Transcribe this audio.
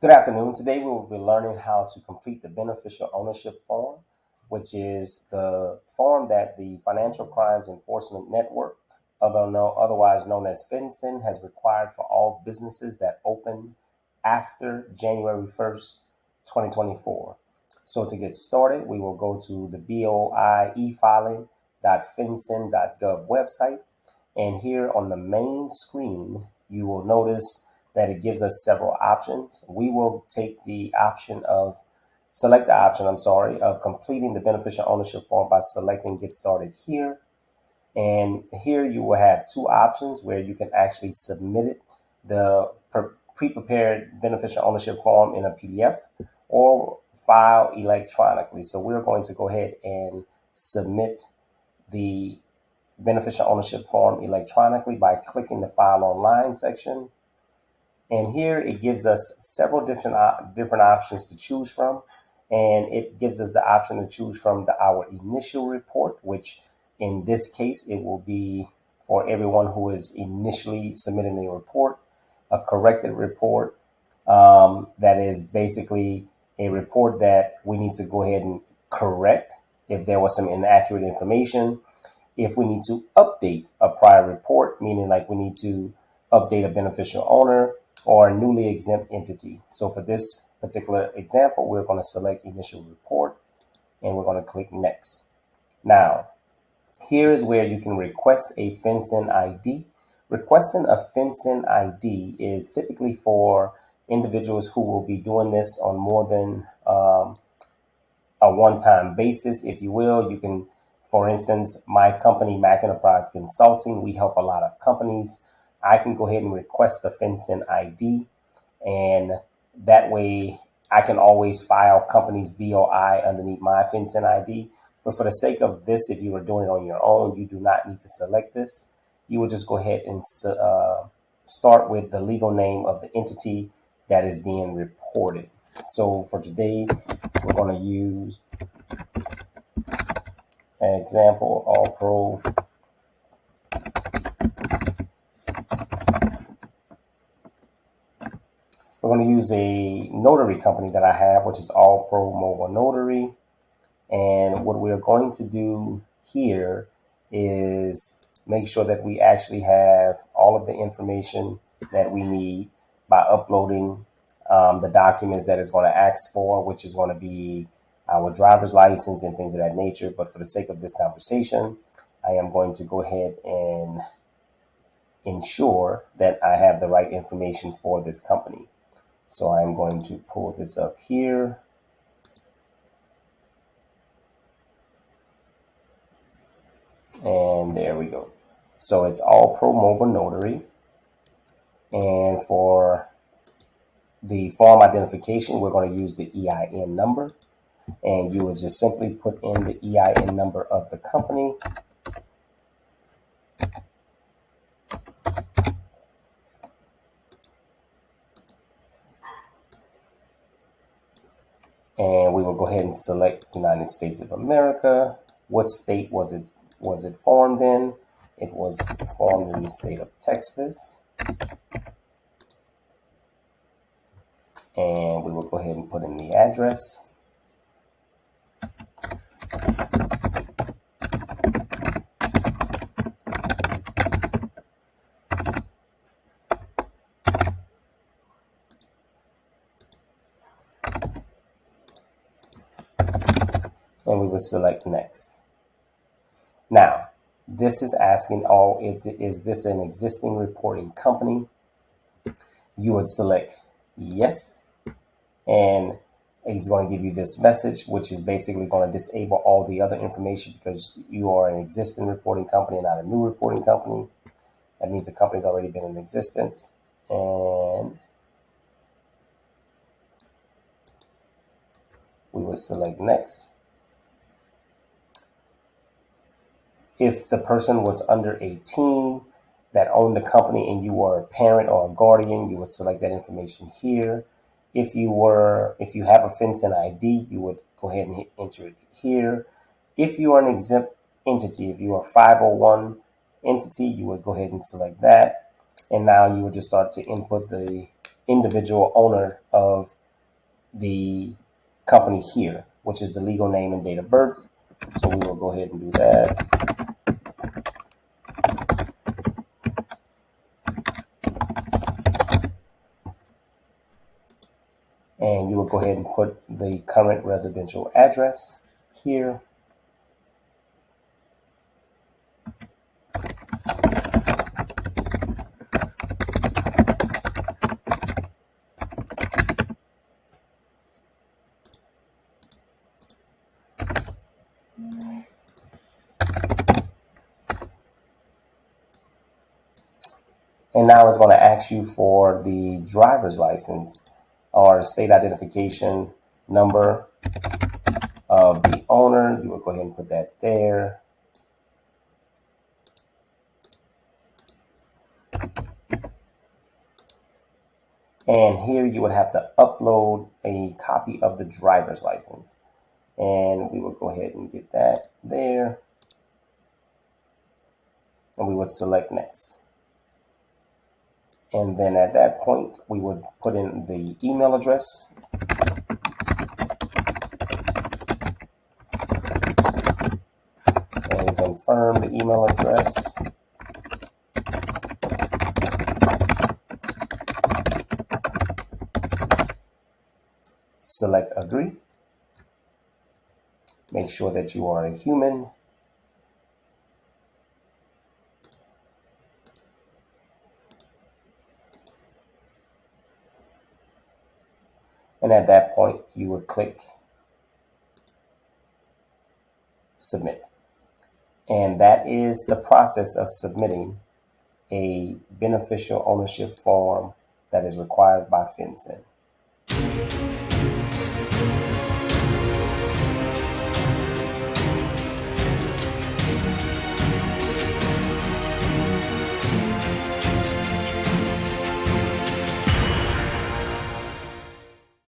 Good afternoon. Today we will be learning how to complete the Beneficial Ownership Form, which is the form that the Financial Crimes Enforcement Network, otherwise known as FINCEN, has required for all businesses that open after January 1st, 2024. So to get started, we will go to the BOI e-filing.fincen.gov website. And here on the main screen, you will notice that it gives us several options. We will take the option of, select the option, of completing the beneficial ownership form by selecting Get Started here. And here you will have two options where you can actually submit it, the pre-prepared beneficial ownership form in a PDF or file electronically. So we're going to go ahead and submit the beneficial ownership form electronically by clicking the File Online section. And here it gives us several different options to choose from. And it gives us the option to choose from our initial report, which in this case, it will be for everyone who is initially submitting the report, a corrected report that is basically a report that we need to go ahead and correct if there was some inaccurate information. If we need to update a prior report, meaning like we need to update a beneficial owner or a newly exempt entity. So for this particular example, we're going to select initial report and we're going to click next. Now, here is where you can request a FINCEN ID. Requesting a FINCEN ID is typically for individuals who will be doing this on more than a one-time basis, if you will. You can, for instance, my company, Mac Enterprise Consulting, we help a lot of companies. I can go ahead and request the FINCEN ID, and that way I can always file company's BOI underneath my FINCEN ID. But for the sake of this, if you were doing it on your own, you do not need to select this. You will just go ahead and start with the legal name of the entity that is being reported. So for today, we're going to use an example, All Pro. We're going to use a notary company that I have, which is All Pro Mobile Notary. And what we're going to do here is make sure that we actually have all of the information that we need by uploading the documents that it's going to ask for, which is going to be our driver's license and things of that nature. But for the sake of this conversation, I am going to go ahead and ensure that I have the right information for this company. So I'm going to pull this up here. And there we go. So it's All Pro Mobile Notary. And for the form identification, we're going to use the EIN number. And you will just simply put in the EIN number of the company. And we will go ahead and select United States of America. What state was it formed in? It was formed in the state of Texas. And we will go ahead and put in the address. And we will select next. Now, this is asking, is this an existing reporting company? You would select yes, and it's going to give you this message, which is basically going to disable all the other information because you are an existing reporting company, not a new reporting company. That means the company's already been in existence. And we will select next. If the person was under 18 that owned the company and you were a parent or a guardian, you would select that information here. If you have a FINCEN ID, you would go ahead and enter it here. If you are an exempt entity, if you are a 501 entity, you would go ahead and select that. And now you would just start to input the individual owner of the company here, which is the legal name and date of birth. So we will go ahead and do that. And you will go ahead and put the current residential address here. And now it's going to ask you for the driver's license or state identification number of the owner. You will go ahead and put that there. And here you would have to upload a copy of the driver's license. And we will go ahead and get that there. And we would select next. And then at that point, we would put in the email address. And confirm the email address. Select agree. Make sure that you are a human. And at that point, you would click submit. And that is the process of submitting a beneficial ownership form that is required by FinCEN.